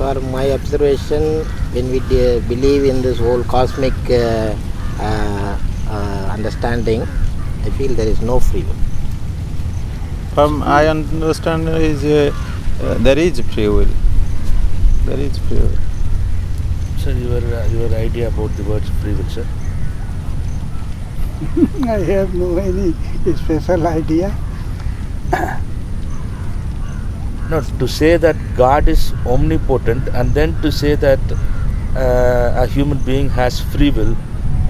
for my observation, when we believe in this whole cosmic understanding, I feel there is no free will. From I understand is there is free will. There is free will. Sir, your idea about the word free will, sir? I have no any special idea. No, to say that God is omnipotent and then to say that a human being has free will,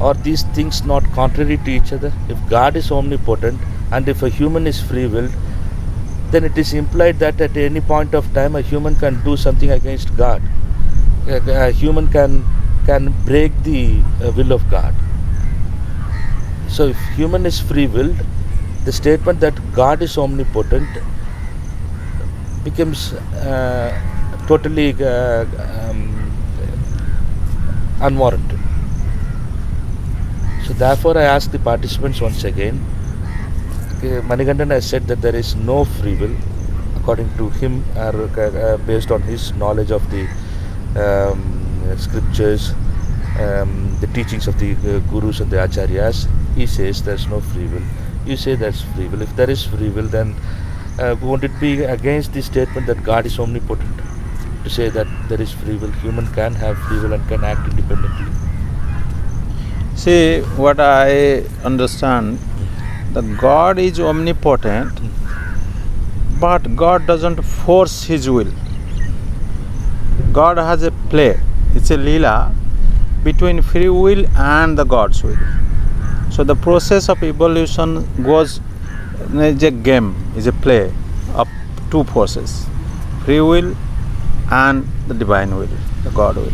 are these things not contrary to each other? If God is omnipotent and if a human is free willed, then it is implied that at any point of time a human can do something against God. A human can break the will of God. So if human is free willed, the statement that God is omnipotent becomes totally unwarranted. So therefore I ask the participants once again, Manikandan has said that there is no free will according to him, based on his knowledge of the scriptures, the teachings of the gurus and the acharyas. He says there is no free will. You say there is free will. If there is free will, then won't it be against the statement that God is omnipotent to say that there is free will? Human can have free will and can act independently. See, what I understand, the God is omnipotent, but God doesn't force His will. God has a play. It's a leela between free will and the God's will. So the process of evolution goes, is a game, is a play of two forces, free will and the divine will, the God will.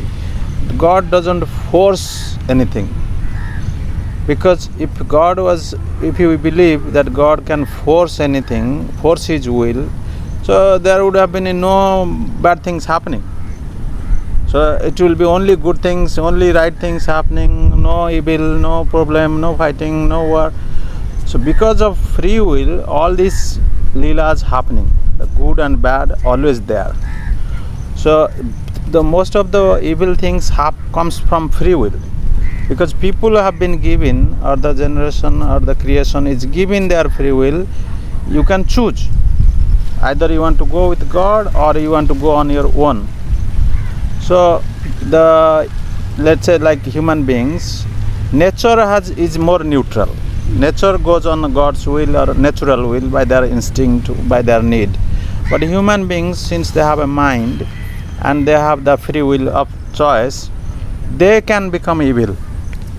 God doesn't force anything, because if you believe that God can force anything, force His will, so there would have been no bad things happening. So it will be only good things, only right things happening, no evil, no problem, no fighting, no war. So because of free will, all these leelas happening, the good and bad always there. So the most of the evil things comes from free will, because people have been given, or the generation or the creation is given their free will. You can choose, either you want to go with God or you want to go on your own. So let's say like human beings, nature is more neutral. Nature goes on God's will or natural will by their instinct, by their need. But human beings, since they have a mind and they have the free will of choice, they can become evil.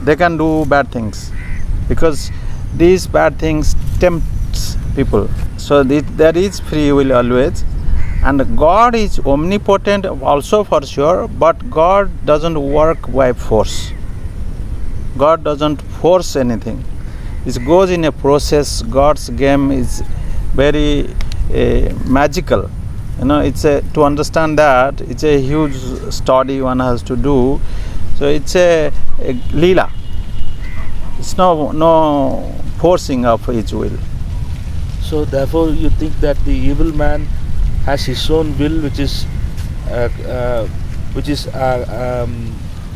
They can do bad things, because these bad things tempt people. So there is free will always. And God is omnipotent also for sure, but God doesn't work by force. God doesn't force anything. It goes in a process. God's game is very magical. It's to understand that, it's a huge study one has to do. So it's a leela. It's no forcing of His will. So therefore you think that the evil man has his own will, which is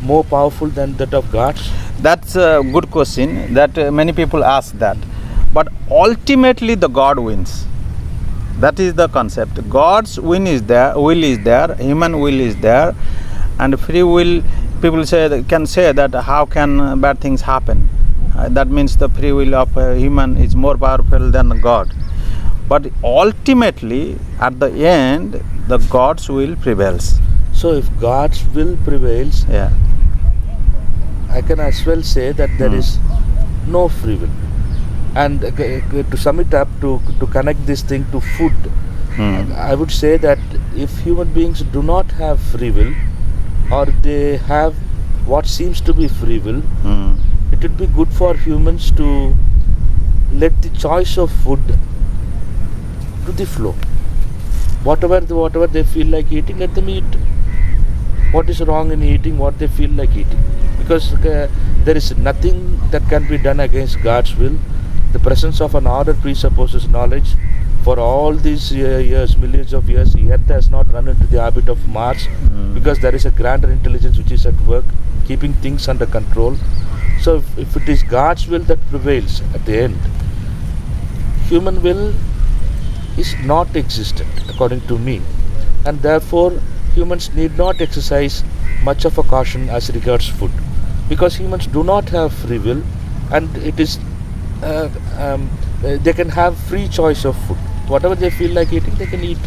more powerful than that of God's? That's a good question that many people ask that. But ultimately the God wins. That is the concept. God's will is there, human will is there, and free will, people can say that how can bad things happen? That means the free will of a human is more powerful than God. But ultimately, at the end, the God's will prevails. So if God's will prevails, I can as well say that there is no free will. And to sum it up, to connect this thing to food, I would say that if human beings do not have free will, or they have what seems to be free will, it would be good for humans to let the choice of food to the flow. Whatever they feel like eating, let them eat. What is wrong in eating what they feel like eating? Because there is nothing that can be done against God's will. The presence of an order presupposes knowledge. For all these years, millions of years, Earth has not run into the orbit of Mars because there is a grander intelligence which is at work, keeping things under control. So if it is God's will that prevails at the end, human will is not existent according to me, and therefore humans need not exercise much of a caution as regards food, because humans do not have free will, and it is they can have free choice of food. Whatever they feel like eating, they can eat,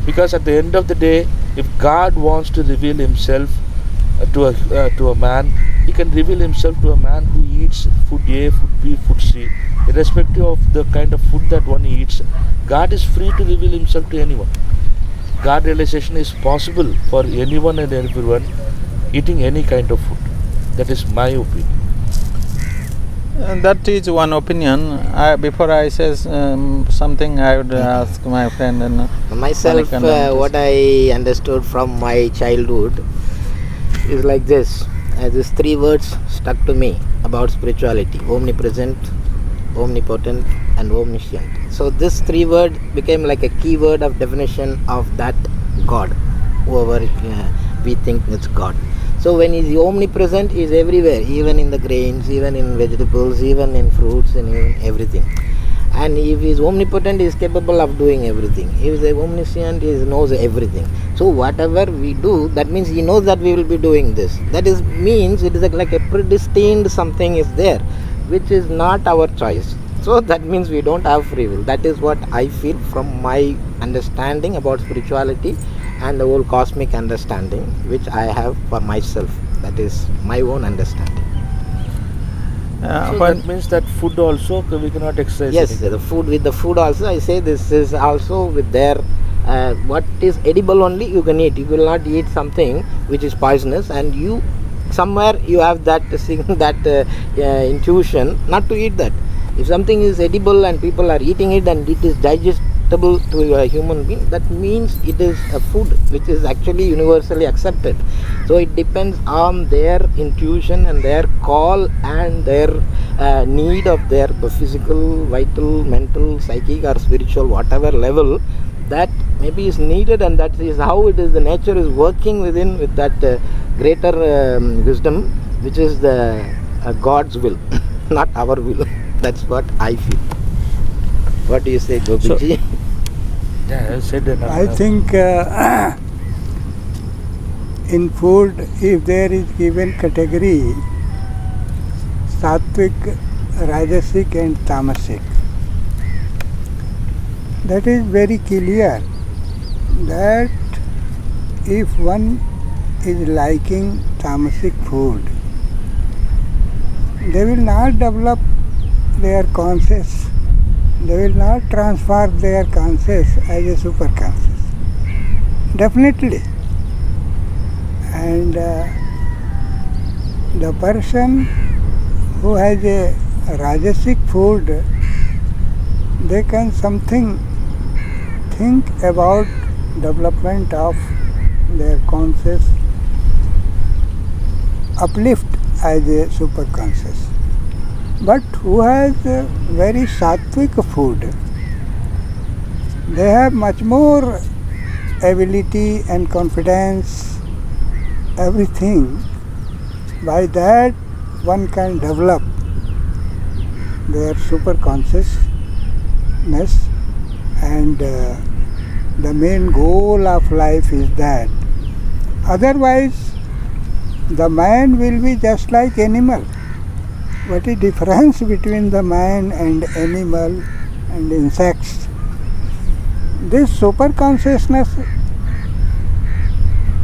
because at the end of the day, if God wants to reveal himself to a man, he can reveal himself to a man who eats food A, food B, food C, irrespective of the kind of food that one eats. God is free to reveal himself to anyone. God realization is possible for anyone and everyone eating any kind of food. That is my opinion. And that is one opinion. Before I say something, I would ask my friend and myself. What I understood from my childhood is like this. These three words stuck to me about spirituality: omnipresent, omnipotent, and omniscient. So this three word became like a key word of definition of that God, whoever we think is God. So when he is omnipresent, he is everywhere, even in the grains, even in vegetables, even in fruits, and even everything. And if he is omnipotent, he is capable of doing everything. If he is omniscient, he knows everything. So whatever we do, that means he knows that we will be doing this. That is means it is like a predestined something is there, which is not our choice. So that means we don't have free will. That is what I feel from my understanding about spirituality and the whole cosmic understanding which I have for myself. That is my own understanding. So that means that food also we cannot exercise. Yes, anything. the food, with the food also I say this is also with their what is edible only you can eat. You will not eat something which is poisonous, and you somewhere you have that intuition not to eat that. If something is edible and people are eating it and it is digestible to a human being, that means it is a food which is actually universally accepted. So it depends on their intuition and their call and their need of their physical, vital, mental, psychic or spiritual, whatever level that maybe is needed, and that is how it is. The nature is working within with that greater wisdom, which is the God's will, not our will. That's what I feel. What do you say, Gopiji? Yeah, I said enough. I think in food, if there is given category sattvic, rajasic and tamasic, that is very clear that if one is liking tamasic food, they will not develop their conscious, they will not transfer their conscious as a super conscious. Definitely. And the person who has a rajasic food, they can something think about development of their conscious uplift as a super conscious. But who has a very sattvic food, they have much more ability and confidence, everything. By that one can develop their super consciousness, and the main goal of life is that. Otherwise the man will be just like animal. What is the difference between the man and animal and insects? This super consciousness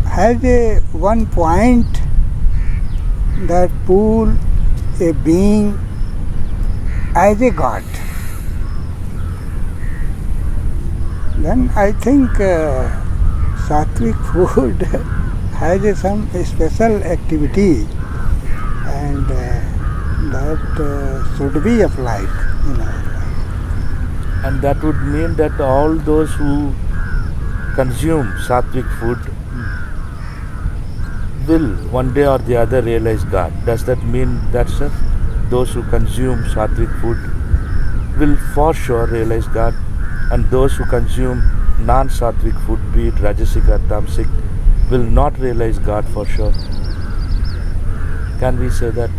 has a one point that pull a being as a god. Then I think sattvic food has some special activity, and that should be applied in our life. And that would mean that all those who consume sattvic food will one day or the other realize God. Does that mean that, sir? Those who consume sattvic food will for sure realize God? and those who consume non-sattvic food, be it rajasic or tamasic, will not realize God for sure. Can we say that?